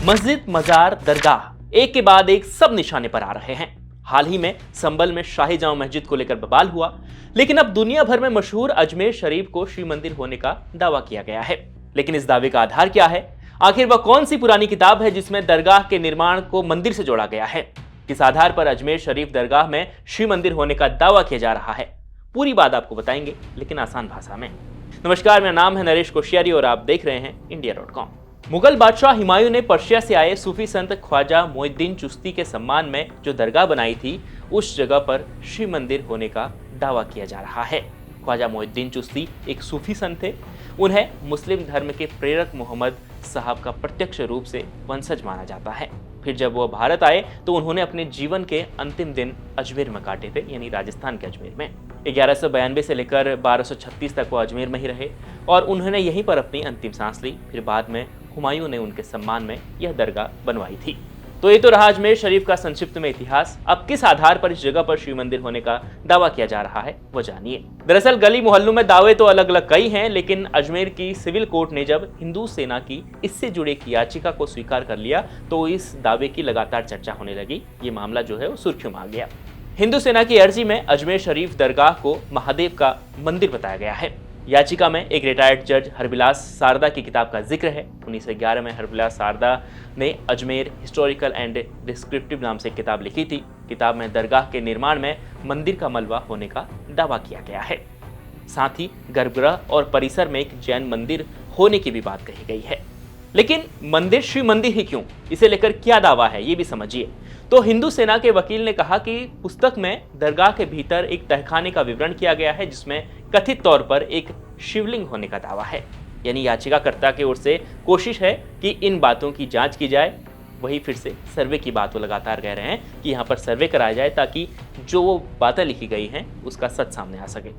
मस्जिद, मजार, दरगाह एक के बाद एक सब निशाने पर आ रहे हैं। हाल ही में संभल में शाही जामा मस्जिद को लेकर बवाल हुआ, लेकिन अब दुनिया भर में मशहूर अजमेर शरीफ को शिव मंदिर होने का दावा किया गया है। लेकिन इस दावे का आधार क्या है? आखिर वह कौन सी पुरानी किताब है जिसमें दरगाह के निर्माण को मंदिर से जोड़ा गया है? किस आधार पर अजमेर शरीफ दरगाह में शिव मंदिर होने का दावा किया जा रहा है? पूरी बात आपको बताएंगे, लेकिन आसान भाषा में। नमस्कार, मेरा नाम है नरेश कोश्यारी और आप देख रहे हैं इंडिया.com। मुगल बादशाह हुमायूं ने पर्शिया से आए सूफी संत ख्वाजा मोइनुद्दीन चिश्ती के सम्मान में जो दरगाह बनाई थी, उस जगह पर शिव मंदिर होने का दावा किया जा रहा है। ख्वाजा मोइनुद्दीन चिश्ती एक सूफी संत थे। उन्हें मुस्लिम धर्म के प्रेरक मोहम्मद साहब का प्रत्यक्ष रूप से वंशज माना जाता है। फिर जब वो भारत आए तो उन्होंने अपने जीवन के अंतिम दिन अजमेर में काटे थे, यानी राजस्थान के अजमेर में। 1192 से लेकर 1236 तक वो अजमेर में ही रहे और उन्होंने यहीं पर अपनी अंतिम सांस ली। फिर बाद में हुमायूं ने उनके सम्मान में यह दरगाह बनवाई थी। तो ये तो रहा अजमेर शरीफ का संक्षिप्त में इतिहास। अब किस आधार पर इस जगह पर शिव मंदिर होने का दावा किया जा रहा है, वो जानिए। दरअसल गली मोहल्लों में दावे तो अलग अलग कई हैं, लेकिन अजमेर की सिविल कोर्ट ने जब हिंदू सेना की इससे जुड़े एक याचिका को स्वीकार कर लिया तो इस दावे की लगातार चर्चा होने लगी। ये मामला जो है वो सुर्खियों में आ गया। हिंदू सेना की अर्जी में अजमेर शरीफ दरगाह को महादेव का मंदिर बताया गया है। याचिका में एक रिटायर्ड जज हरविलास सारदा की किताब का जिक्र है। 1911 में हरविलास सारदा ने अजमेर हिस्टोरिकल एंड डिस्क्रिप्टिव नाम से एक किताब लिखी थी। किताब में दरगाह के निर्माण में मंदिर का मलबा होने का दावा किया गया है। साथ ही गर्भगृह और परिसर में एक जैन मंदिर होने की भी बात कही गई है। लेकिन मंदिर शिव मंदिर ही क्यों? इसे लेकर क्या दावा है, ये भी समझिए। तो हिंदू सेना के वकील ने कहा कि पुस्तक में दरगाह के भीतर एक तहखाने का विवरण किया गया है जिसमें कथित तौर पर एक शिवलिंग होने का दावा है। यानी याचिकाकर्ता की ओर से कोशिश है कि इन बातों की जांच की जाए। वही फिर से सर्वे की बात वो लगातार कह रहे हैं कि यहाँ पर सर्वे कराया जाए ताकि जो वो बातें लिखी गई हैं उसका सच सामने आ सके।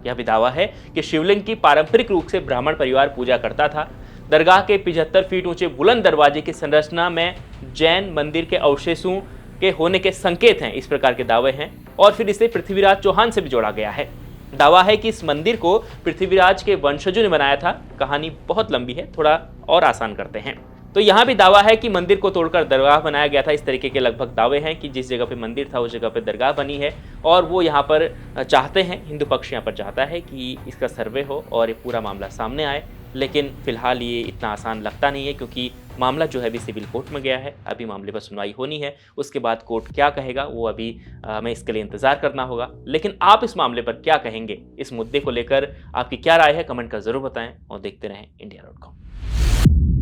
यह भी दावा है कि शिवलिंग की पारंपरिक रूप से ब्राह्मण परिवार पूजा करता था। दरगाह के 75 फीट ऊंचे बुलंद दरवाजे की संरचना में जैन मंदिर के अवशेषों के होने के संकेत हैं, इस प्रकार के दावे हैं। और फिर इसे पृथ्वीराज चौहान से भी जोड़ा गया है। दावा है कि इस मंदिर को पृथ्वीराज के वंशजों ने बनाया था। कहानी बहुत लंबी है, थोड़ा और आसान करते हैं। तो यहाँ भी दावा है कि मंदिर को तोड़कर दरगाह बनाया गया था। इस तरीके के लगभग दावे हैं कि जिस जगह पे मंदिर था उस जगह पे दरगाह बनी है और वो यहाँ पर चाहते हैं, हिंदू पक्ष यहाँ पर चाहता है कि इसका सर्वे हो और ये पूरा मामला सामने आए। लेकिन फिलहाल ये इतना आसान लगता नहीं है क्योंकि मामला जो है अभी सिविल कोर्ट में गया है। अभी मामले पर सुनवाई होनी है, उसके बाद कोर्ट क्या कहेगा वो अभी हमें इसके लिए इंतजार करना होगा। लेकिन आप इस मामले पर क्या कहेंगे, इस मुद्दे को लेकर आपकी क्या राय है, कमेंट कर जरूर बताएं और देखते रहें इंडिया.com।